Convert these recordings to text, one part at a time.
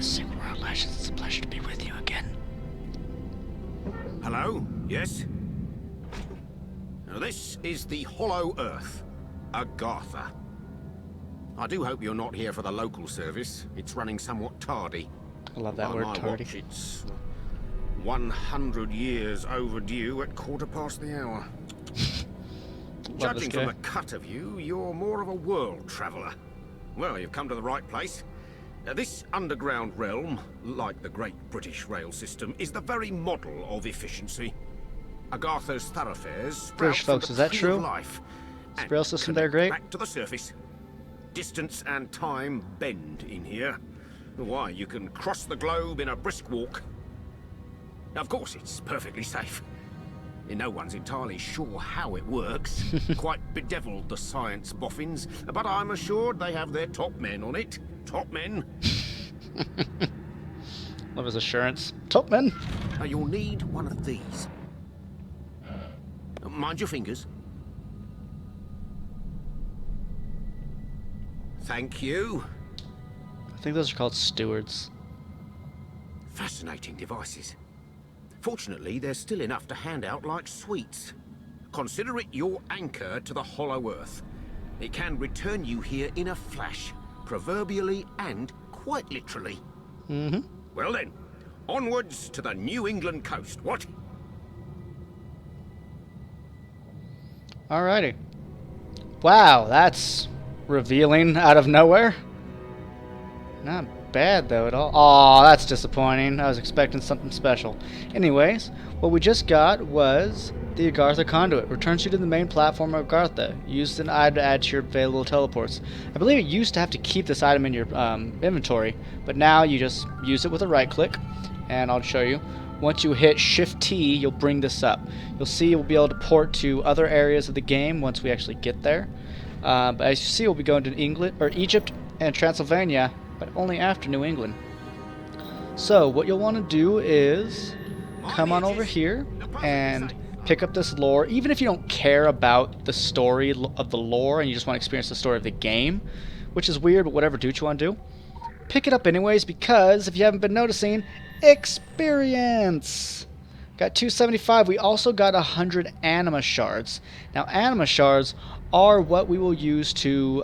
Sick World Legends. It's a pleasure to be with you again. Hello? Yes? Now this is the Hollow Earth, Agartha. I do hope you're not here for the local service. It's running somewhat tardy. I love that By word, my tardy. watch, it's 100 years overdue at 1/4 the hour. Judging from the cut of you, you're more of a world traveler. Well, you've come to the right place. This underground realm, like the great British rail system, is the very model of efficiency. Agartha's thoroughfares sprout British from folks, the is that tree true? of life, Is and the rail system connect there great? back to the surface. Distance and time bend in here. Why, you can cross the globe in a brisk walk. Of course, it's perfectly safe. No one's entirely sure how it works. Quite bedeviled, the science boffins, but I'm assured they have their top men on it. Top men. Love his assurance. Top men. Now, you'll need one of these. Mind your fingers. Thank you. I think those are called stewards. Fascinating devices. Fortunately, there's still enough to hand out like sweets. Consider it your anchor to the Hollow Earth. It can return you here in a flash, proverbially and quite literally. Mm-hmm. Well then, onwards to the New England coast, what? Alrighty. Wow, that's revealing out of nowhere. Not bad though at all. Aw, that's disappointing. I was expecting something special. Anyways, what we just got was the Agartha conduit. Returns you to the main platform of Agartha. Use an item to add to your available teleports. I believe it used to have to keep this item in your inventory, but now you just use it with a right click, and I'll show you. Once you hit Shift T, you'll bring this up. You'll see you'll be able to port to other areas of the game once we actually get there. But as you see, we'll be going to England or Egypt and Transylvania, but only after New England. So what you'll want to do is come on over here and pick up this lore. Even if you don't care about the story of the lore and you just want to experience the story of the game, which is weird, but whatever, do what you want to do. Pick it up anyways, because if you haven't been noticing, experience! Got 275. We also got 100 anima shards. Now anima shards are what we will use to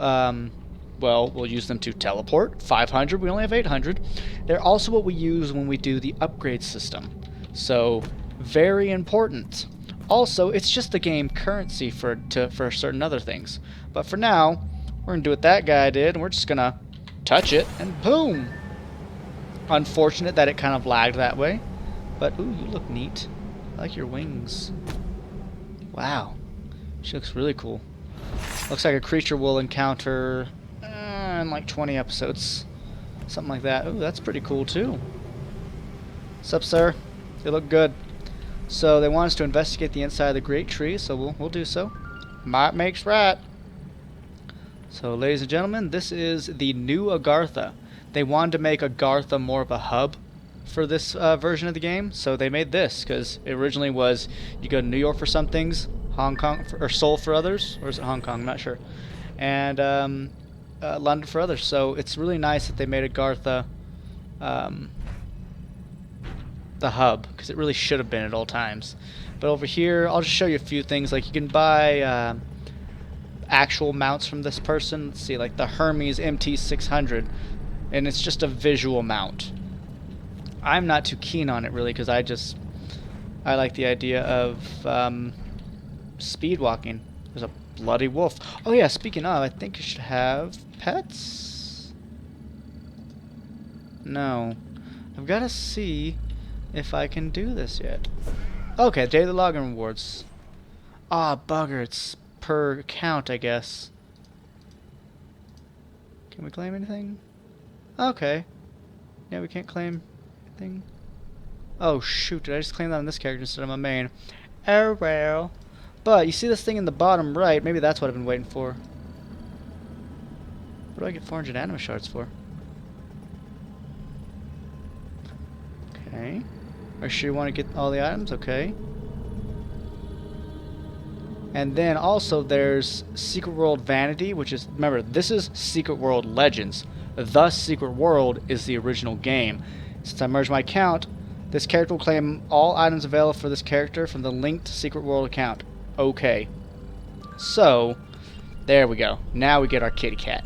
well, we'll use them to teleport. 500, we only have 800. They're also what we use when we do the upgrade system. So, very important. Also, it's just the game currency for certain other things. But for now, we're going to do what that guy did, and we're just going to touch it, and boom! Unfortunate that it kind of lagged that way. But, ooh, you look neat. I like your wings. Wow. She looks really cool. Looks like a creature we'll encounter in like 20 episodes. Something like that. Ooh, that's pretty cool too. Sup, sir? They look good. So they want us to investigate the inside of the Great Tree, so we'll do so. Might makes right. So, ladies and gentlemen, this is the new Agartha. They wanted to make Agartha more of a hub for this version of the game, so they made this, because it originally was you go to New York for some things, Hong Kong or Seoul for others, or is it Hong Kong? I'm not sure. And London for others. So it's really nice that they made Agartha the hub, because it really should have been at all times. But over here, I'll just show you a few things. Like you can buy actual mounts from this person. Let's see, like the Hermes MT600, and it's just a visual mount. I'm not too keen on it really, because I like the idea of speed walking. There's a bloody wolf. Oh yeah, speaking of, I think you should have pets? No. I've got to see if I can do this yet. Okay, daily login rewards. Ah, bugger, it's per count, I guess. Can we claim anything? Okay. Yeah, we can't claim anything. Oh shoot, did I just claim that on this character instead of my main? Oh well. But you see this thing in the bottom right, maybe that's what I've been waiting for. What do I get 400 anima shards for? Okay. Are you sure you want to get all the items? Okay. And then also there's Secret World Vanity, which is, remember, this is Secret World Legends. The Secret World is the original game. Since I merged my account, this character will claim all items available for this character from the linked Secret World account. Okay. So, there we go. Now we get our kitty cat.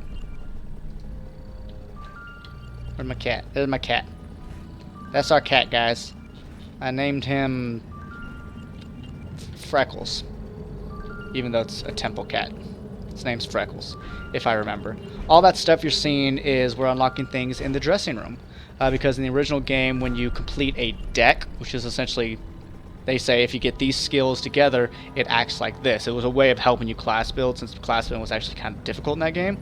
Where's my cat? There's my cat. That's our cat, guys. I named him Freckles. Even though it's a temple cat. His name's Freckles, if I remember. All that stuff you're seeing is we're unlocking things in the dressing room. Because in the original game, when you complete a deck, which is essentially, they say if you get these skills together, it acts like this. It was a way of helping you class build, since class building was actually kind of difficult in that game.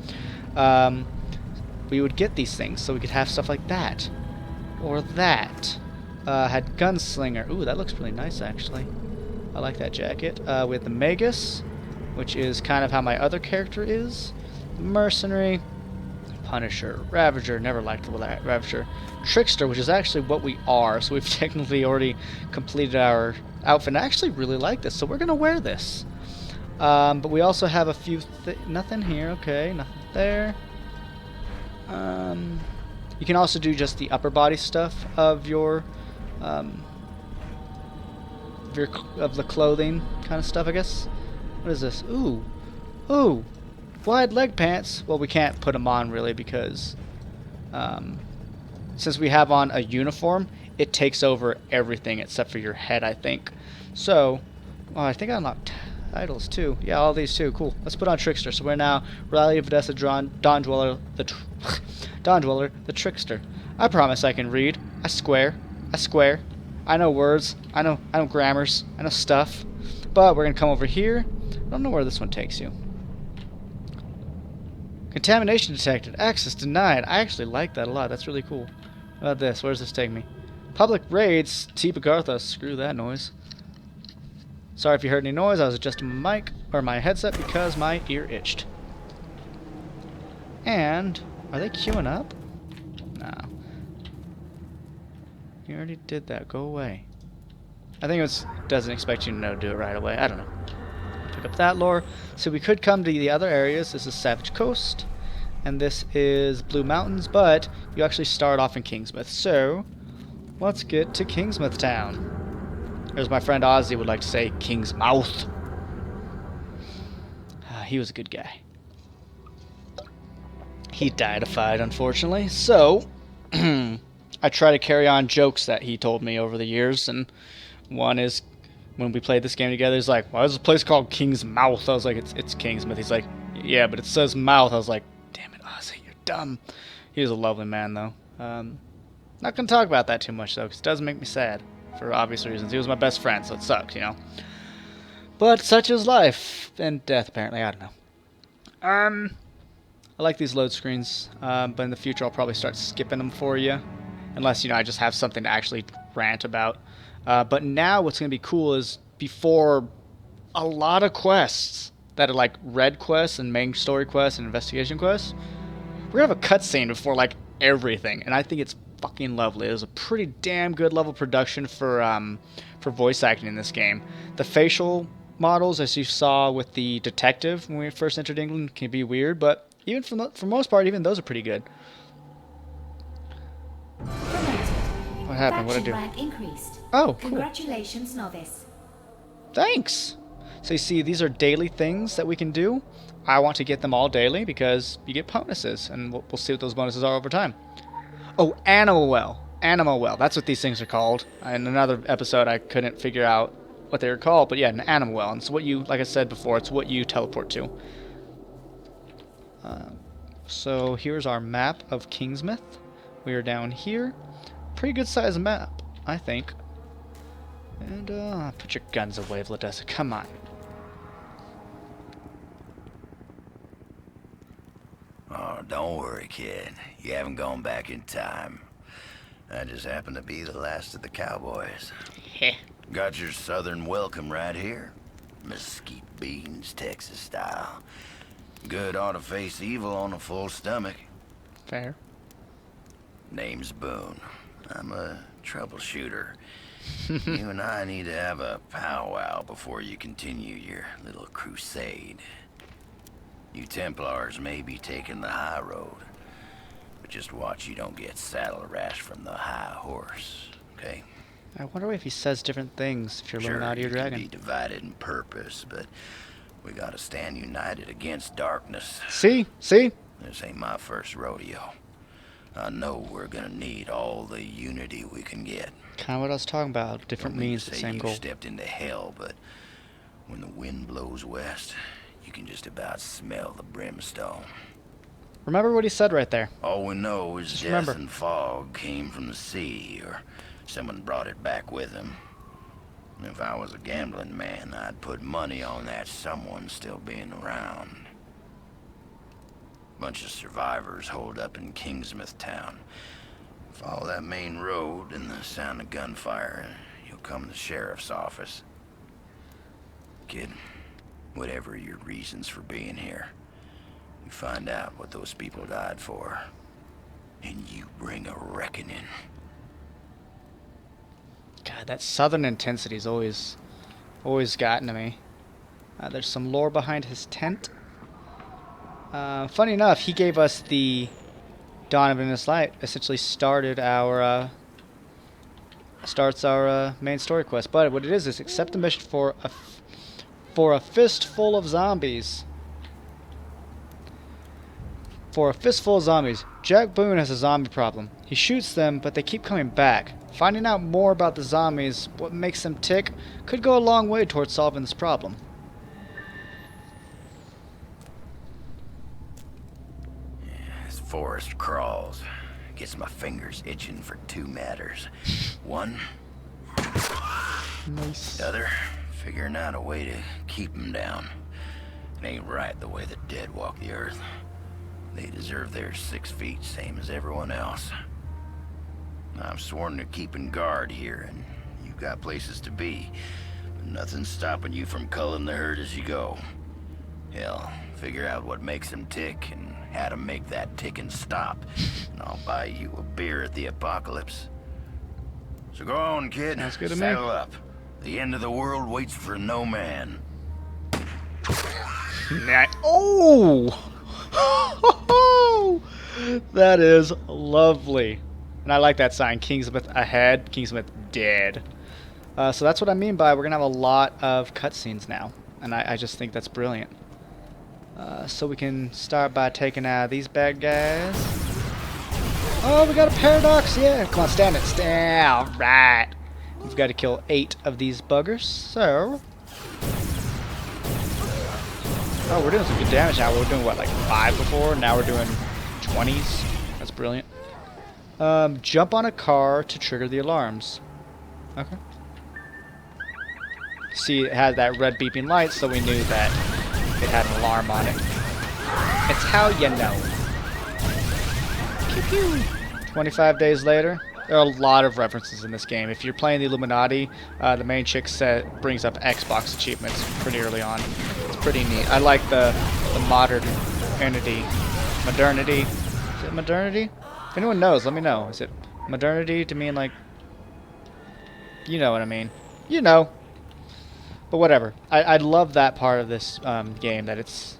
We would get these things, so we could have stuff like that. Or that. Had Gunslinger. Ooh, that looks really nice, actually. I like that jacket. We have the Magus, which is kind of how my other character is. Mercenary. Punisher. Ravager. Never liked the Ravager. Trickster, which is actually what we are. So we've technically already completed our outfit. And I actually really like this, so we're going to wear this. But we also have a few... nothing here. Okay, nothing there. You can also do just the upper body stuff of your... of the clothing kind of stuff, I guess. What is this? Ooh. Ooh. Wide leg pants. Well, we can't put them on really because since we have on a uniform, it takes over everything except for your head, I think. So, oh, I think I unlocked titles too. Yeah, all these too. Cool. Let's put on Trickster. So we're now Riley of Odessa, Dawn Dweller, Dawn Dweller, the Trickster. I promise I can read. I swear. I swear. I know words. I know grammars. I know stuff. But we're gonna come over here. I don't know where this one takes you. Contamination detected. Access denied. I actually like that a lot. That's really cool. What about this? Where does this take me? Public raids. Teep Agartha. Screw that noise. Sorry if you heard any noise. I was adjusting my mic or my headset because my ear itched. And are they queuing up? No. You already did that. Go away. I think it doesn't expect you to do it right away. I don't know. Pick up that lore. So we could come to the other areas. This is Savage Coast, and this is Blue Mountains, but you actually start off in KingsMOUTH. So let's get to KingsMOUTH town. As my friend Ozzy would like to say, KingsMOUTH. He was a good guy. He died-ified, unfortunately. So I try to carry on jokes that he told me over the years, and one is when we played this game together, he's like, "Why is this place called KingsMOUTH?" I was like, it's KingsMOUTH. He's like, "Yeah, but it says mouth." I was like, "Damn it, Ozzy, you're dumb." He was a lovely man, though. Not gonna talk about that too much, though, because it does make me sad for obvious reasons. He was my best friend, so it sucks, you know. But such is life and death, apparently. I don't know. I like these load screens, but in the future I'll probably start skipping them for you, unless, you know, I just have something to actually rant about. But now what's going to be cool is before a lot of quests that are like red quests and main story quests and investigation quests, we're going to have a cutscene before like everything, and I think it's fucking lovely. It was a pretty damn good level production for voice acting in this game. The facial models, as you saw with the detective when we first entered England, can be weird, but even for most part, even those are pretty good. What happened? What did I do? Rank increased. Oh, cool. Congratulations, novice. Thanks. So you see, these are daily things that we can do. I want to get them all daily because you get bonuses, and we'll see what those bonuses are over time. Oh, Animal Well. Animal Well. That's what these things are called. In another episode, I couldn't figure out what they were called, but yeah, an Animal Well. And it's what you, like I said before, it's what you teleport to. So here's our map of KingsMOUTH. We are down here. Pretty good sized map, I think. And put your guns away, Vladessa. Come on. Oh, don't worry, kid. You haven't gone back in time. I just happen to be the last of the cowboys. Heh. Got your southern welcome right here. Mesquite beans, Texas style. Good ought to face evil on a full stomach. Fair. Name's Boone. I'm a troubleshooter. You and I need to have a powwow before you continue your little crusade. You Templars may be taking the high road, but just watch you don't get saddle rash from the high horse, okay? I wonder if he says different things if you're Sure, Illuminati or you can Dragon. be divided in purpose, but we gotta stand united against darkness. See? See? This ain't my first rodeo. I know we're gonna need all the unity we can get. Kind of what I was talking about. Different Don't mean means to the say same you goal. stepped into hell, but when the wind blows west, you can just about smell the brimstone. Remember what he said right there. All we know is Just death remember. and fog came from the sea, or someone brought it back with him. If I was a gambling man, I'd put money on that someone still being around. Bunch of survivors holed up in KingsMOUTH town. Follow that main road and the sound of gunfire, you'll come to the sheriff's office. Kid, whatever your reasons for being here, you find out what those people died for, and you bring a reckoning. God, that southern intensity's always gotten to me. There's some lore behind his tent. Funny enough, he gave us the Dawn of Endless Light. Essentially starts our main story quest. But what it is accept the mission for a fistful of zombies. For a fistful of zombies, Jack Boone has a zombie problem. He shoots them, but they keep coming back. Finding out more about the zombies, what makes them tick, could go a long way towards solving this problem. This forest crawls. Gets my fingers itching for two matters. One, Nice. the other, figuring out a way to keep them down. It ain't right the way the dead walk the earth. They deserve their 6 feet, same as everyone else. I'm sworn to keeping guard here, and you've got places to be. But nothing's stopping you from culling the herd as you go. Hell, figure out what makes them tick and how to make that ticking stop, and I'll buy you a beer at the apocalypse. So go on, kid. Sounds good to me. Saddle up. The end of the world waits for no man. Oh! That is lovely. And I like that sign. KingsMOUTH ahead, KingsMOUTH dead. So that's what I mean by we're going to have a lot of cutscenes now. And I just think that's brilliant. So we can start by taking out these bad guys. Oh, we got a paradox. Yeah, come on, stand it. Stand. All right. We've got to kill 8 of these buggers. So... Oh, we're doing some good damage now. We were doing, what, like 5 before? Now we're doing 20s. That's brilliant. Jump on a car to trigger the alarms. Okay. See, it had that red beeping light, so we knew that it had an alarm on it. It's how you know. Pew pew. 25 days later. There are a lot of references in this game. If you're playing the Illuminati, the main chick brings up Xbox achievements pretty early on. It's pretty neat. I like the modernity. Modernity. Is it modernity? If anyone knows, let me know. Is it modernity to mean like... You know what I mean. You know. But whatever. I love that part of this game, that it's...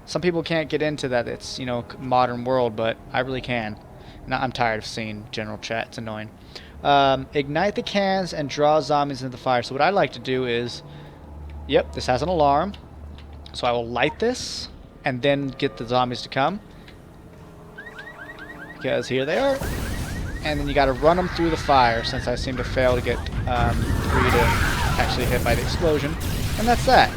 Some people can't get into that it's, you know, modern world, but I really can. And I'm tired of seeing general chat. It's annoying. Ignite the cans and draw zombies into the fire. So what I like to do is... Yep, this has an alarm. So I will light this and then get the zombies to come. Because here they are. And then you got to run them through the fire, since I seem to fail to get 3 to actually hit by the explosion. And that's that.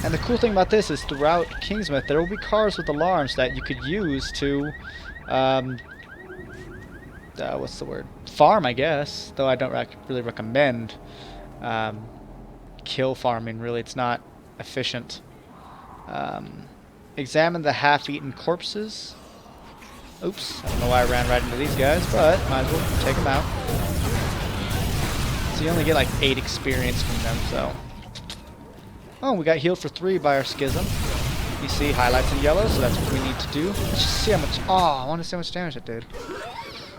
And the cool thing about this is throughout KingsMOUTH there will be cars with alarms that you could use to what's the word? Farm, I guess. Though I don't really recommend kill farming. Really, it's not efficient. Examine the half-eaten corpses. Oops, I don't know why I ran right into these guys, but might as well take them out. So you only get like 8 experience from them, so... Oh, we got healed for 3 by our schism. You see highlights in yellow, so that's what we need to do. Let's just see how much... Oh, I want to see how much damage it did.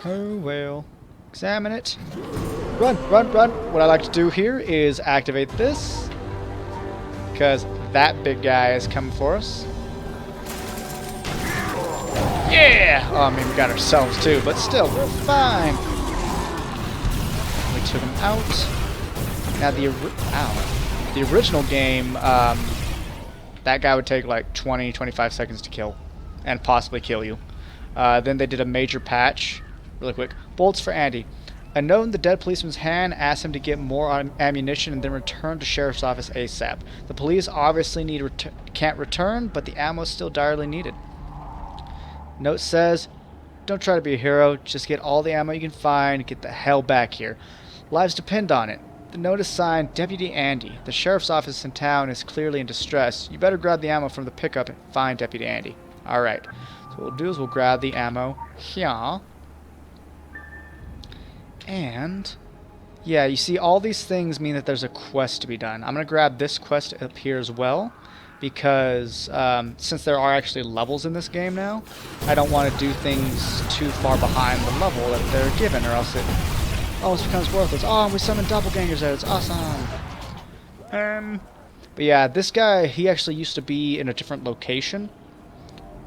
Oh, well. Examine it. Run, run, run. What I like to do here is activate this, because that big guy is coming for us. Yeah! Oh, I mean, we got ourselves too, but still, we're fine. We took him out. Now, the original game, that guy would take like 20, 25 seconds to kill, and possibly kill you. Then they did a major patch, really quick. Bolts for Andy. A note in the dead policeman's hand asked him to get more ammunition and then return to sheriff's office ASAP. The police obviously can't return, but the ammo is still direly needed. Note says, don't try to be a hero, just get all the ammo you can find and get the hell back here. Lives depend on it. The note is signed Deputy Andy. The sheriff's office in town is clearly in distress. You better grab the ammo from the pickup and find Deputy Andy. Alright, so what we'll do is we'll grab the ammo here. And, yeah, you see all these things mean that there's a quest to be done. I'm going to grab this quest up here as well, because since there are actually levels in this game now, I don't want to do things too far behind the level that they're given, or else it almost becomes worthless. Oh, we summoned doppelgangers out. It's awesome. But yeah, this guy, he actually used to be in a different location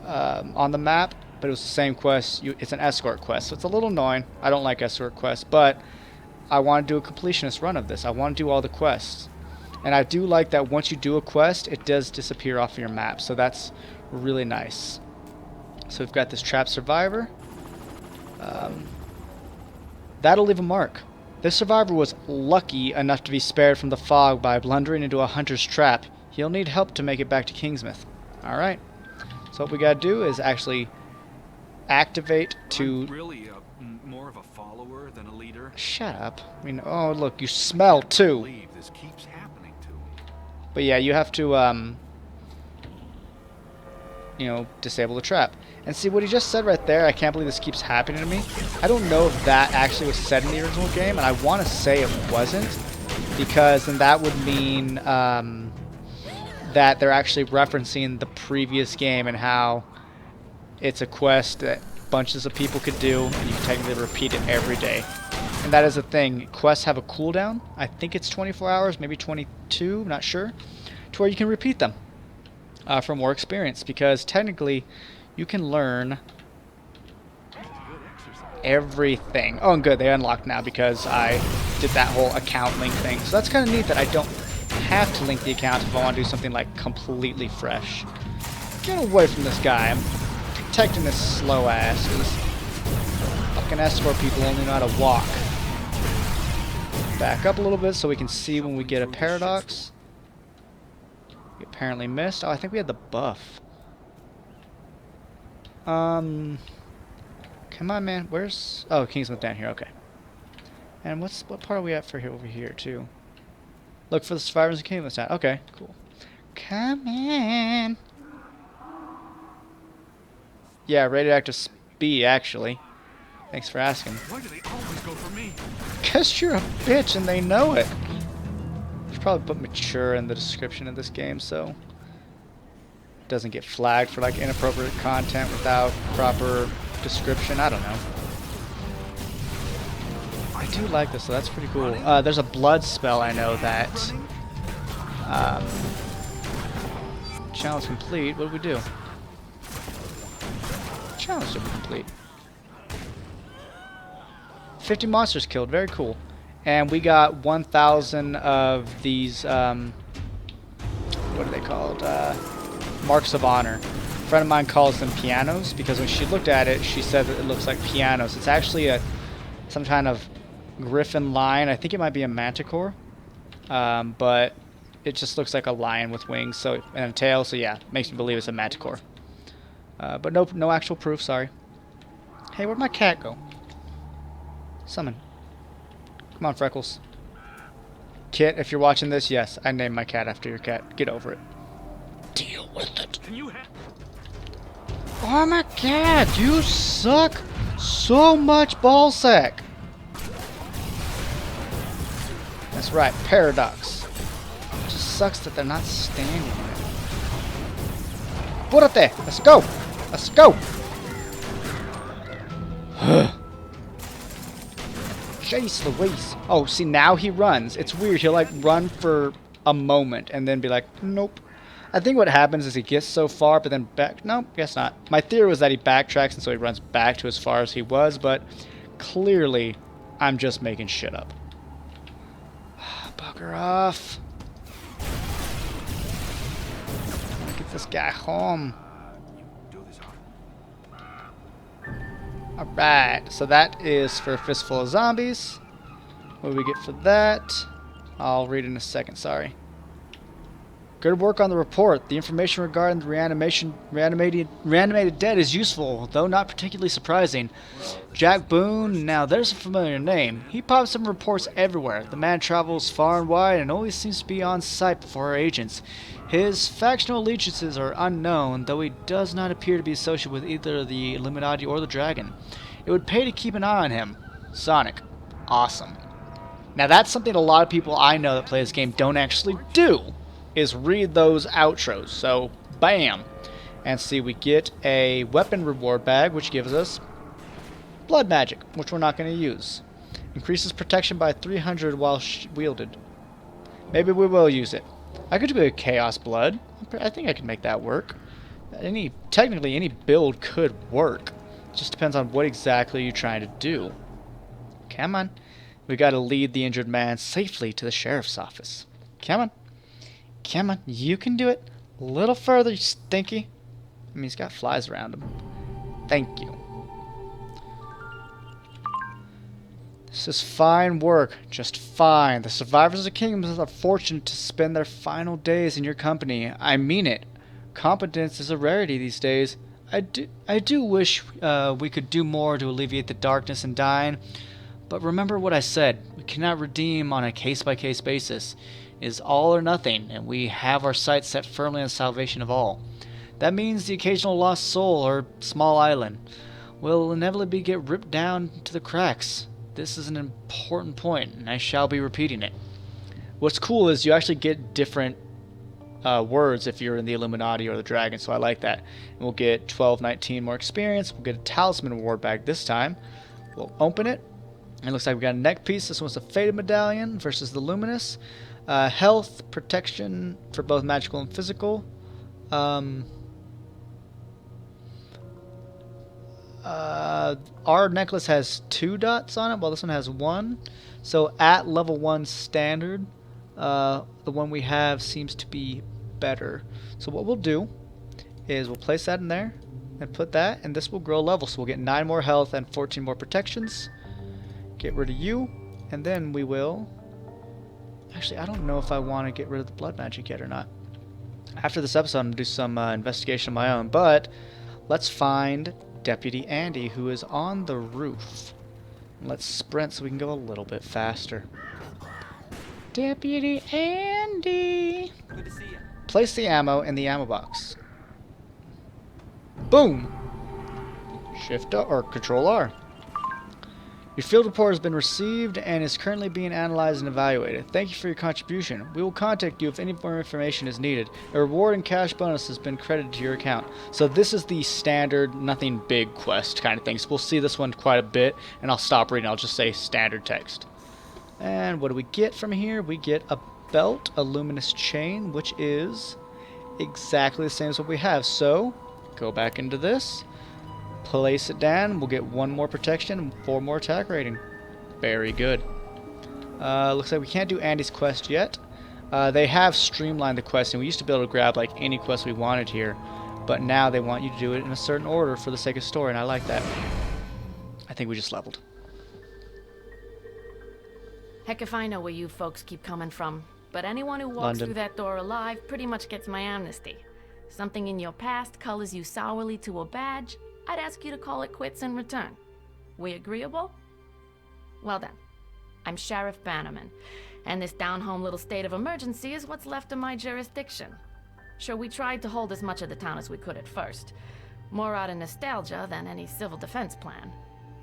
on the map, but it was the same quest. It's an escort quest, so it's a little annoying. I don't like escort quests, but I want to do a completionist run of this. I want to do all the quests. And I do like that once you do a quest, it does disappear off your map, so that's really nice. So we've got this trapped survivor. That'll leave a mark. This survivor was lucky enough to be spared from the fog by blundering into a hunter's trap. He'll need help to make it back to KingsMOUTH. Alright. So what we gotta do is actually activate to... I'm really more of a follower than a leader. Shut up. I mean, oh look, you smell too. This keeps happening to me. But yeah, you have to, you know, disable the trap. And see what he just said right there, I can't believe this keeps happening to me. I don't know if that actually was said in the original game, and I want to say it wasn't, because then that would mean that they're actually referencing the previous game and how it's a quest that bunches of people could do, and you can technically repeat it every day. And that is the thing, quests have a cooldown. I think it's 24 hours, maybe 22, not sure, to where you can repeat them for more experience, because technically you can learn everything. Oh, and good, they unlocked now because I did that whole account link thing. So that's kind of neat that I don't have to link the account if I want to do something like completely fresh. Get away from this guy. I'm protecting this slow ass. These fucking escort people only know how to walk. Back up a little bit so we can see when we get a paradox. We apparently missed. Oh, I think we had the buff. Come on, man. Where's... Oh, KingsMOUTH down here. Okay. And what part are we at for here over here, too? Look for the survivors of KingsMOUTH down. Okay, cool. Come in. Yeah, radioactive B, actually. Thanks for asking. Why do they always go for me? Because you're a bitch and they know it. I should probably put mature in the description of this game, so... doesn't get flagged for like inappropriate content without proper description. I don't know. I do like this, so that's pretty cool. There's a blood spell I know that challenge complete. What do we do? Challenge to be complete. 50 monsters killed. Very cool. And we got 1,000 of these what are they called? Marks of honor. A friend of mine calls them pianos because when she looked at it, she said that it looks like pianos. It's actually some kind of griffin lion. I think it might be a manticore, but it just looks like a lion with wings, so and a tail. So yeah, makes me believe it's a manticore. But no actual proof. Sorry. Hey, where'd my cat go? Summon. Come on, Freckles. Kit, if you're watching this, yes, I named my cat after your cat. Get over it. Deal with it. Can you Oh my god, you suck so much ballsack. That's right, paradox. It just sucks that they're not standing there. Put it there. Let's go. Let's go. Jeez Louise. Oh, see, now he runs. It's weird. He'll, like, run for a moment and then be like, nope. I think what happens is he gets so far, but then back... Nope, guess not. My theory was that he backtracks, and so he runs back to as far as he was, but clearly I'm just making shit up. Bugger off. Get this guy home. Alright, so that is for a Fistful of Zombies. What do we get for that? I'll read in a second, sorry. Good work on the report. The information regarding the reanimated dead is useful, though not particularly surprising. Jack Boone, now there's a familiar name. He pops up in reports everywhere. The man travels far and wide and always seems to be on site before our agents. His factional allegiances are unknown, though he does not appear to be associated with either the Illuminati or the Dragon. It would pay to keep an eye on him. Sonic. Awesome. Now that's something a lot of people I know that play this game don't actually do, is read those outros. So, bam. And see, we get a weapon reward bag, which gives us blood magic, which we're not going to use. Increases protection by 300 while wielded. Maybe we will use it. I could do a Chaos Blood. I think I could make that work. Technically, any build could work. It just depends on what exactly you're trying to do. Come on. We got to lead the injured man safely to the sheriff's office. Come on. Come on. You can do it. A little further, you stinky. I mean, he's got flies around him. Thank you. This is fine work, just fine. The survivors of the kingdoms are fortunate to spend their final days in your company. I mean it. Competence is a rarity these days. I do wish we could do more to alleviate the darkness and dying, but remember what I said. We cannot redeem on a case-by-case basis. It is all or nothing, and we have our sights set firmly on the salvation of all. That means the occasional lost soul or small island will inevitably get ripped down to the cracks. This is an important point, and I shall be repeating it. What's cool is you actually get different words if you're in the Illuminati or the Dragon, so I like that. And we'll get 1219 more experience. We'll get a Talisman Award bag this time. We'll open it. It looks like we got a neck piece. This one's the Faded Medallion versus the Luminous. Health, protection for both magical and physical. Our necklace has 2 dots on it, while this one has 1. So at level 1 standard, the one we have seems to be better. So what we'll do is we'll place that in there and put that, and this will grow level. So we'll get 9 more health and 14 more protections. Get rid of you, and then we will... Actually, I don't know if I want to get rid of the blood magic yet or not. After this episode, I'm going to do some investigation of my own, but let's find Deputy Andy, who is on the roof. Let's sprint so we can go a little bit faster. Deputy Andy! Good to see you. Place the ammo in the ammo box. Boom! Shift or Control R. Your field report has been received and is currently being analyzed and evaluated. Thank you for your contribution. We will contact you if any more information is needed. A reward and cash bonus has been credited to your account. So this is the standard, nothing big quest kind of thing. So we'll see this one quite a bit, and I'll stop reading. I'll just say standard text. And what do we get from here? We get a belt, a luminous chain, which is exactly the same as what we have. So go back into this. Place it down. We'll get 1 more protection and 4 more attack rating. Very good. Looks like we can't do Andy's quest yet. They have streamlined the quest, and we used to be able to grab like any quest we wanted here, but now they want you to do it in a certain order for the sake of story, and I like that. I think we just leveled. Heck if I know where you folks keep coming from, but anyone who walks London. through that door alive pretty much gets my amnesty. Something in your past colors you sourly to a badge, I'd ask you to call it quits in return. We agreeable? Well then, I'm Sheriff Bannerman, and this down-home little state of emergency is what's left of my jurisdiction. Sure, we tried to hold as much of the town as we could at first, more out of nostalgia than any civil defense plan.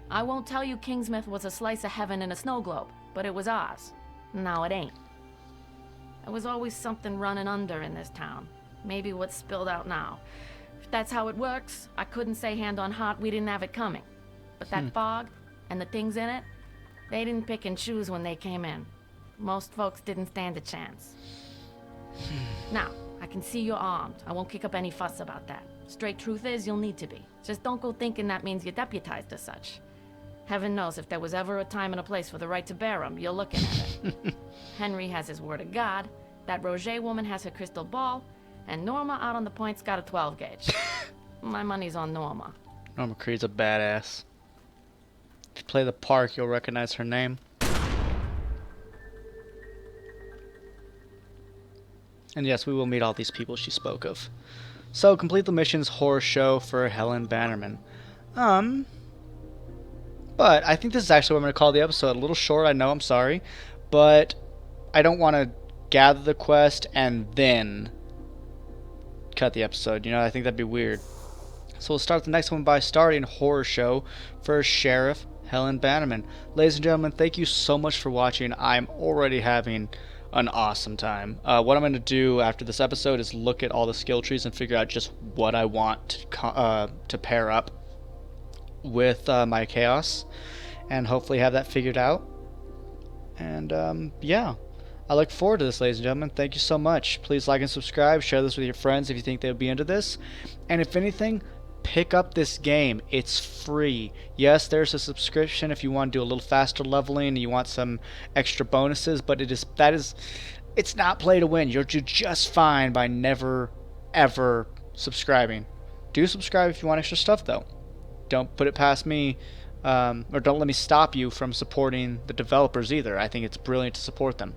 I won't tell you KingsMOUTH was a slice of heaven in a snow globe, but it was ours. Now it ain't. There was always something running under in this town, maybe what's spilled out now. If that's how it works, I couldn't say hand on heart we didn't have it coming. But that fog, and the things in it, They didn't pick and choose when they came in. Most folks didn't stand a chance. Now, I can see you're armed. I won't kick up any fuss about that. Straight truth is, you'll need to be. Just don't go thinking that means you're deputized as such. Heaven knows if there was ever a time and a place for the right to bear 'em, you're looking at it. Henry has his word of God, that Roger woman has her crystal ball, and Norma out on the point's got a 12 gauge. My money's on Norma. Norma Creed's a badass. If you play the park, you'll recognize her name. And yes, we will meet all these people she spoke of. So, complete the mission's horror show for Helen Bannerman. But I think this is actually what I'm going to call the episode. A little short, I know, I'm sorry. But I don't want to gather the quest and then cut the episode. You know, I think that'd be weird. So we'll start the next one by starting horror show for Sheriff Helen Bannerman. Ladies and gentlemen, thank you so much for watching. I'm already having an awesome time. What I'm going to do after this episode is look at all the skill trees and figure out just what I want to pair up with my chaos, and hopefully have that figured out. And yeah, I look forward to this, ladies and gentlemen. Thank you so much. Please like and subscribe. Share this with your friends if you think they would be into this. And if anything, pick up this game. It's free. Yes, there's a subscription if you want to do a little faster leveling and you want some extra bonuses, but it's not play to win. You'll do just fine by never ever subscribing. Do subscribe if you want extra stuff though. Don't put it past me, or don't let me stop you from supporting the developers either. I think it's brilliant to support them.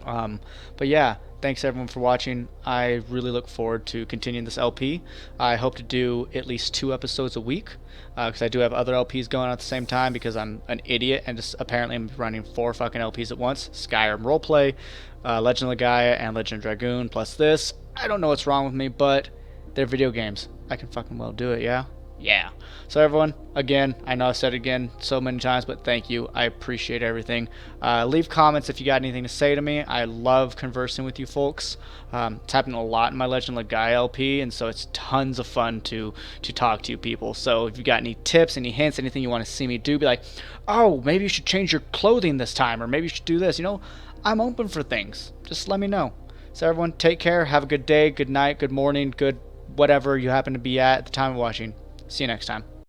But yeah, thanks everyone for watching. I really look forward to continuing this LP. I hope to do at least 2 episodes a week, because I do have other LPs going on at the same time, because I'm an idiot and just apparently I'm running 4 fucking LPs at once. Skyrim Roleplay, Legend of Gaia, and Legend of Dragoon, plus this. I don't know what's wrong with me, but they're video games. I can fucking well do it, yeah? Yeah. So everyone, again, I know I said it again so many times, but thank you. I appreciate everything. Leave comments if you got anything to say to me. I love conversing with you folks. It's happened a lot in my Legend of Gaia LP, and so it's tons of fun to talk to you people. So if you got any tips, any hints, anything you want to see me do, be like, oh, maybe you should change your clothing this time, or maybe you should do this. You know, I'm open for things. Just let me know. So everyone, take care. Have a good day, good night, good morning, good whatever you happen to be at the time of watching. See you next time.